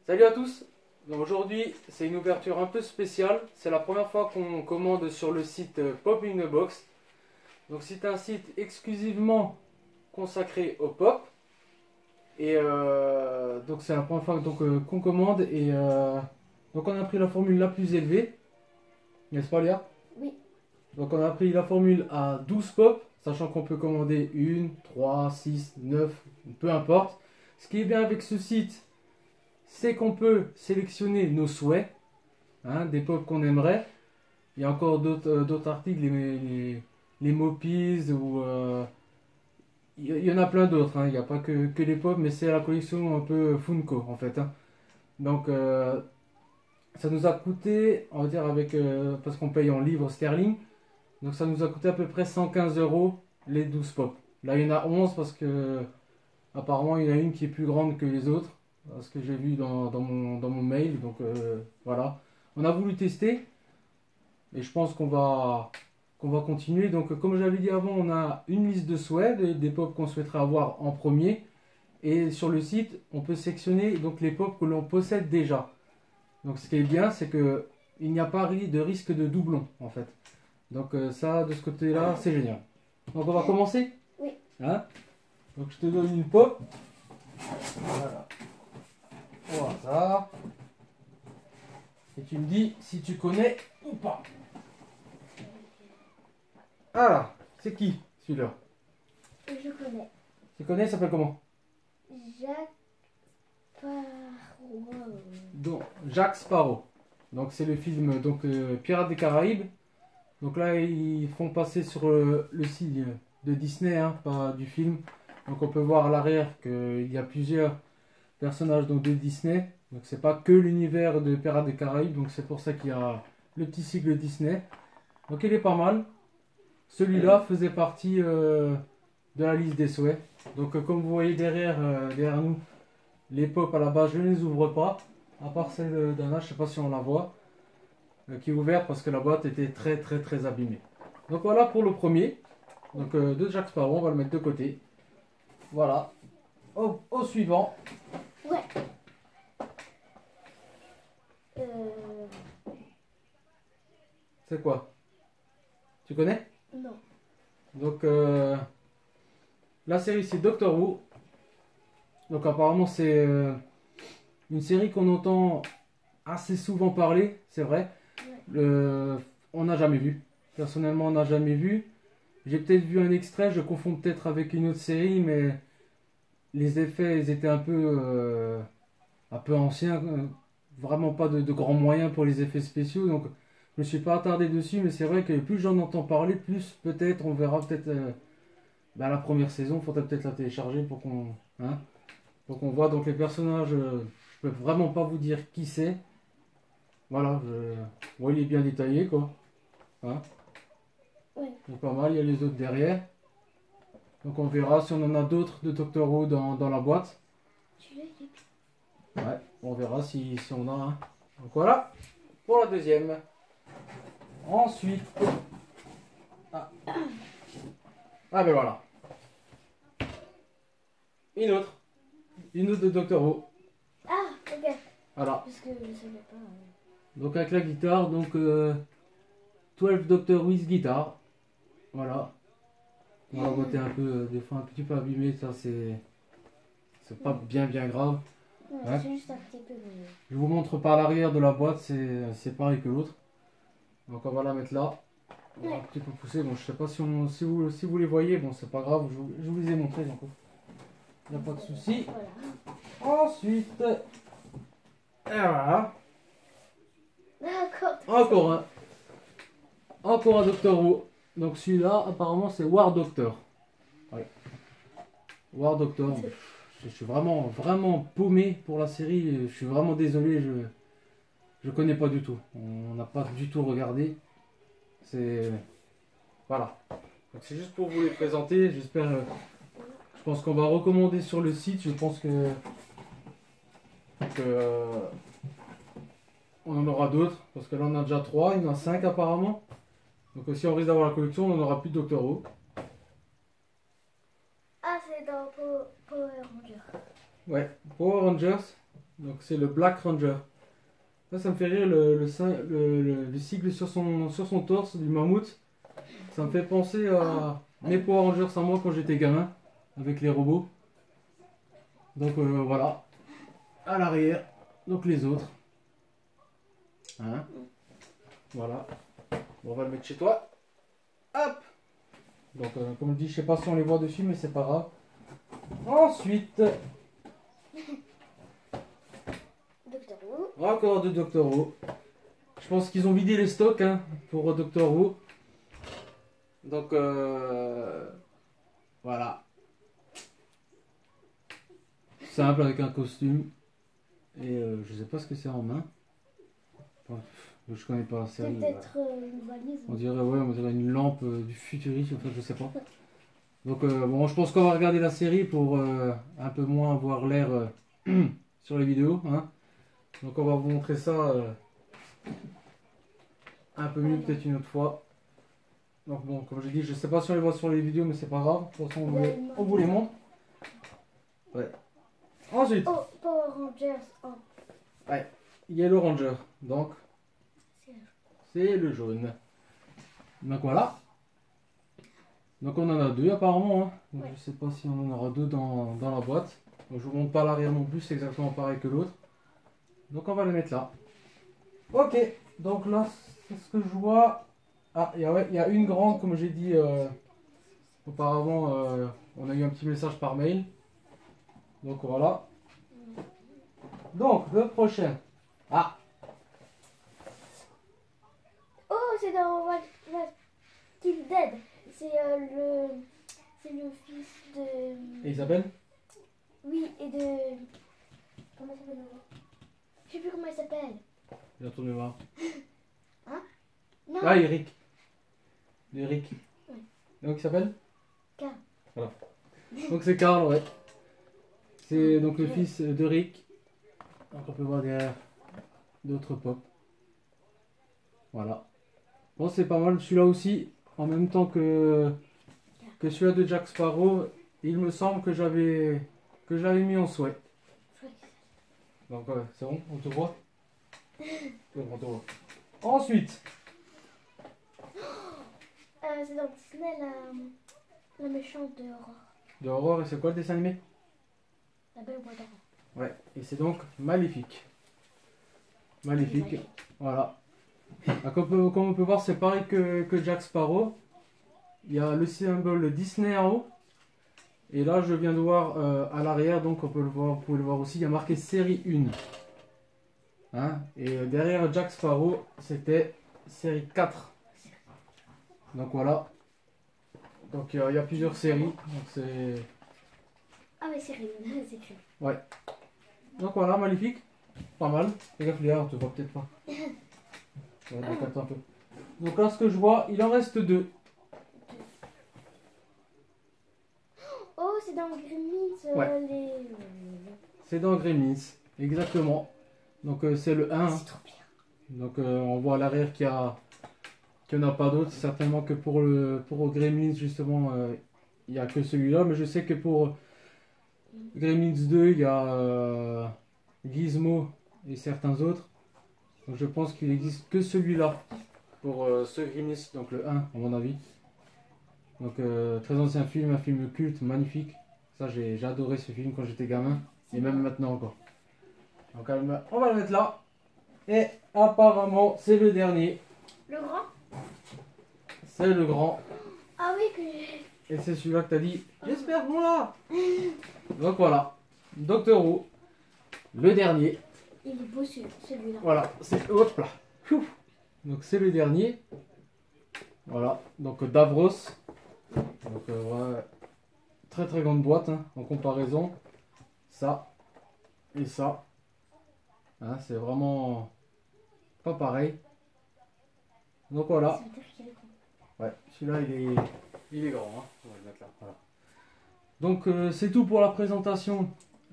Salut à tous. Aujourd'hui c'est une ouverture un peu spéciale. C'est la première fois qu'on commande sur le site Pop in a Box. Donc c'est un site exclusivement consacré au pop. Et donc c'est la première fois qu'on commande. Et donc on a pris la formule la plus élevée. N'est-ce pas Léa? Oui. Donc on a pris la formule à 12 pop. Sachant qu'on peut commander 1, 3, 6, 9, peu importe. Ce qui est bien avec ce site, c'est qu'on peut sélectionner nos souhaits, hein, des pop qu'on aimerait. Il y a encore d'autres articles, les Mopies, ou il y en a plein d'autres, hein. Il n'y a pas que les pop, mais c'est la collection un peu Funko en fait, hein. Donc ça nous a coûté, on va dire parce qu'on paye en livres sterling, donc ça nous a coûté à peu près 115 € les 12 pop. Là il y en a 11 parce que apparemment il y en a une qui est plus grande que les autres. Ce que j'ai vu dans mon mail. Donc voilà. On a voulu tester. Et je pense qu'on va continuer. Donc comme j'avais dit avant, on a une liste de souhaits, des pop qu'on souhaiterait avoir en premier. Et sur le site, on peut sectionner donc les pop que l'on possède déjà. Donc ce qui est bien, c'est que il n'y a pas de risque de doublon en fait. Donc ça, de ce côté-là, c'est génial. Donc on va commencer. Oui. Hein? Donc je te donne une pop. Voilà. Au hasard. Et tu me dis si tu connais ou pas. Alors, c'est qui celui-là? Je connais. Tu connais, il s'appelle comment? Jacques Sparrow. Donc, Jack Sparrow. Donc c'est le film Pirates des Caraïbes. Donc là ils font passer sur le site de Disney, hein, pas du film. Donc on peut voir à l'arrière qu'il y a plusieurs personnages donc, de Disney. Donc c'est pas que l'univers de Pirates des Caraïbes. Donc c'est pour ça qu'il y a le petit sigle Disney. Donc il est pas mal. Celui-là faisait partie de la liste des souhaits. Donc comme vous voyez derrière nous, les pop à la base je ne les ouvre pas. À part celle d'Anna, je sais pas si on la voit. Qui est ouverte parce que la boîte était très abîmée. Donc voilà pour le premier. Donc de Jack Sparrow, on va le mettre de côté. Voilà. Au suivant. Ouais. C'est quoi? Tu connais? Non. Donc la série c'est Doctor Who. Donc apparemment c'est une série qu'on entend assez souvent parler, c'est vrai. On n'a jamais vu. Personnellement on n'a jamais vu. J'ai peut-être vu un extrait, je confonds peut-être avec une autre série, mais les effets ils étaient un peu anciens. Vraiment pas de grands moyens pour les effets spéciaux. Donc je me suis pas attardé dessus, mais c'est vrai que plus j'en entends parler, plus peut-être on verra peut-être la première saison. Faudrait peut-être la télécharger pour qu'on voit donc les personnages. Je peux vraiment pas vous dire qui c'est. Voilà, bon, il est bien détaillé quoi. Hein? Ouais. Il est pas mal, il y a les autres derrière. Donc on verra si on en a d'autres de Doctor Who dans la boîte. Ouais, on verra si on a un. Donc voilà, pour la deuxième. Ensuite. Ah ben voilà. Une autre. Une autre de Doctor Who. Ah, ok. Voilà. Parce que je savais pas. Donc avec la guitare, donc 12 Doctor with guitare. Voilà. On va botter un peu, des fois un petit peu abîmé, ça c'est pas bien grave. Ouais, Ouais. c'est juste un petit peu. Je vous montre par l'arrière de la boîte, c'est pareil que l'autre. Donc on va la mettre là. On va un petit peu pousser. Bon, je sais pas si vous les voyez, bon c'est pas grave, je vous les ai montrés donc il n'y a pas de souci. Voilà. Ensuite, et voilà. D'accord. Encore un Doctor Who. Donc celui-là, apparemment, c'est War Doctor. Ouais. War Doctor. Je suis vraiment paumé pour la série. Je suis vraiment désolé. Je connais pas du tout. On n'a pas du tout regardé. C'est voilà. Donc c'est juste pour vous les présenter. J'espère. Je pense qu'on va recommander sur le site. Je pense que on en aura d'autres. Parce que là on a déjà 3. Il y en a 5 apparemment. Donc si on risque d'avoir la collection, on n'en aura plus de Doctor Who. Ah, c'est dans Power Rangers. Ouais, Power Rangers. Donc c'est le Black Ranger. Ça me fait rire le sigle sur son torse du mammouth. Ça me fait penser à mes Power Rangers à moi quand j'étais gamin, avec les robots. Donc voilà. À l'arrière, donc les autres. Hein? Voilà. Bon, on va le mettre chez toi. Hop! Donc comme je dis, je sais pas si on les voit dessus, mais c'est pas grave. Ensuite, Doctor Who. encore de Doctor Who. Je pense qu'ils ont vidé les stocks hein, pour Doctor Who. Donc voilà. Simple avec un costume. Et je sais pas ce que c'est en main. Enfin, je connais pas la C'est série. peut-être une valise. On dirait une lampe du futuriste, enfin je sais pas. Donc bon, je pense qu'on va regarder la série pour un peu moins avoir l'air sur les vidéos. Hein. Donc on va vous montrer ça un peu mieux peut-être une autre fois. Donc bon, comme j'ai dit, je sais pas si on les voit sur les vidéos, mais c'est pas grave. De toute façon, on vous les montre. Ouais. Ensuite, Oh, Power Rangers. Oh, Yellow Ranger. Donc, c'est c'est le jaune. Donc voilà. Donc on en a deux apparemment. Hein. Donc, Ouais. je sais pas si on en aura deux dans la boîte. Donc, je vous montre pas l'arrière non plus, c'est exactement pareil que l'autre. Donc on va le mettre là. Ok, donc là, c'est ce que je vois. Ah, il y a une grande, comme j'ai dit auparavant, on a eu un petit message par mail. Donc voilà. Donc le prochain. Ah, Oh, c'est dans What Kill Dead. C'est le fils de. et Isabelle? Oui, et de. Comment il s'appelle? Je sais plus comment il s'appelle. J'ai entendu voir. Non. Ah, Eric. Eric. Ouais. Donc il s'appelle? Carl. Voilà. Donc c'est Carl, ouais. C'est donc le fils d'Eric. Donc on peut voir derrière d'autres pop. Voilà. Bon, c'est pas mal. Celui-là aussi, en même temps que celui-là de Jack Sparrow, il me semble que je l'avais mis en souhait. Donc c'est bon, on te voit. Ouais, on te voit. Ensuite, C'est dans Disney la méchante de Aurore. de Aurore, et c'est quoi le dessin animé? La belle au bois d'Aurore. Ouais, et c'est donc Maléfique. Maléfique, voilà. Ah, comme on peut voir, c'est pareil que Jack Sparrow. Il y a le symbole Disney en haut. Et là, je viens de voir à l'arrière, donc on peut le voir, vous pouvez le voir aussi, il y a marqué série 1. Hein? Et derrière Jack Sparrow, c'était série 4. Donc voilà. Donc il y a plusieurs séries. Donc c'est. Ah, mais c'est Rim, c'est écrit. Donc voilà, Maléfique. Pas mal. Fais gaffe, Léa, on te voit peut-être pas. Ouais, donc attends un peu. Donc là, ce que je vois, il en reste deux. Oh, c'est dans Gremlins, Ouais. les. C'est dans Gremlins. Exactement. Donc c'est le 1. C'est trop bien. Donc on voit à l'arrière qu'il n'y en a pas d'autres. Certainement que pour Gremlins, justement, il n'y a que celui-là. Mais je sais que pour Gremlins 2, il y a Gizmo et certains autres. Donc je pense qu'il n'existe que celui-là pour ce Gremlins, donc le 1 à mon avis. Donc très ancien film, un film culte, magnifique. Ça j'ai adoré ce film quand j'étais gamin et même maintenant encore. Donc on va le mettre là. Et apparemment c'est le dernier. Le grand. C'est le grand. Ah oui, que j'ai. Et c'est celui-là que t'as dit. J'espère bon là. Donc voilà. Doctor Who. Le dernier. Il est beau celui-là. Voilà. C'est hop là. Pfiou. Donc c'est le dernier. Voilà. Donc Davros. Donc ouais. Très très grande boîte hein, en comparaison. Ça et ça. Hein, c'est vraiment pas pareil. Donc voilà. Ça veut dire qu'il est grand. Ouais, celui-là il est grand. Hein. On va le mettre là. Voilà. Donc c'est tout pour la présentation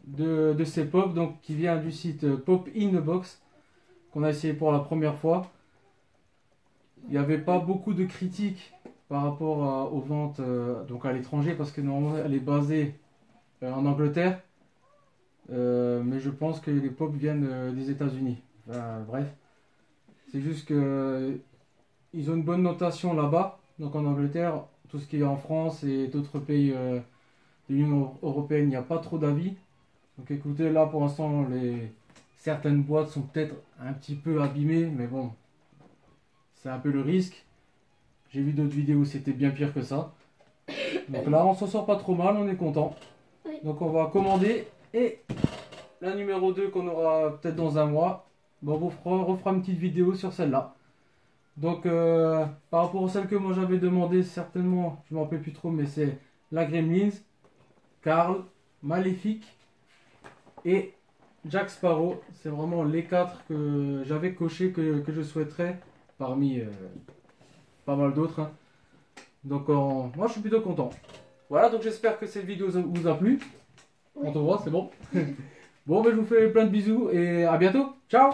de ces pop, donc qui vient du site Pop in the Box qu'on a essayé pour la première fois. Il n'y avait pas beaucoup de critiques par rapport aux ventes donc à l'étranger parce que normalement elle est basée en Angleterre. Mais je pense que les pop viennent des États-Unis. Enfin, bref, c'est juste que ils ont une bonne notation là-bas. Donc en Angleterre, tout ce qui est en France et d'autres pays de l'Union européenne, il n'y a pas trop d'avis. Donc écoutez, là pour l'instant, certaines boîtes sont peut-être un petit peu abîmées, mais bon, c'est un peu le risque. J'ai vu d'autres vidéos où c'était bien pire que ça. Donc là, on s'en sort pas trop mal, on est content. Oui. Donc on va commander. Et la numéro 2 qu'on aura peut-être dans un mois, bon, on vous refera une petite vidéo sur celle-là. Donc par rapport à celle que moi j'avais demandé, certainement, je ne m'en rappelle plus trop, mais c'est la Gremlins, Carl, Maléfique et Jack Sparrow. C'est vraiment les 4 que j'avais coché que je souhaiterais parmi pas mal d'autres, hein. Donc moi je suis plutôt content. Voilà, donc j'espère que cette vidéo vous a plu. Oui. On te voit, c'est bon. Bon, ben, je vous fais plein de bisous et à bientôt. Ciao!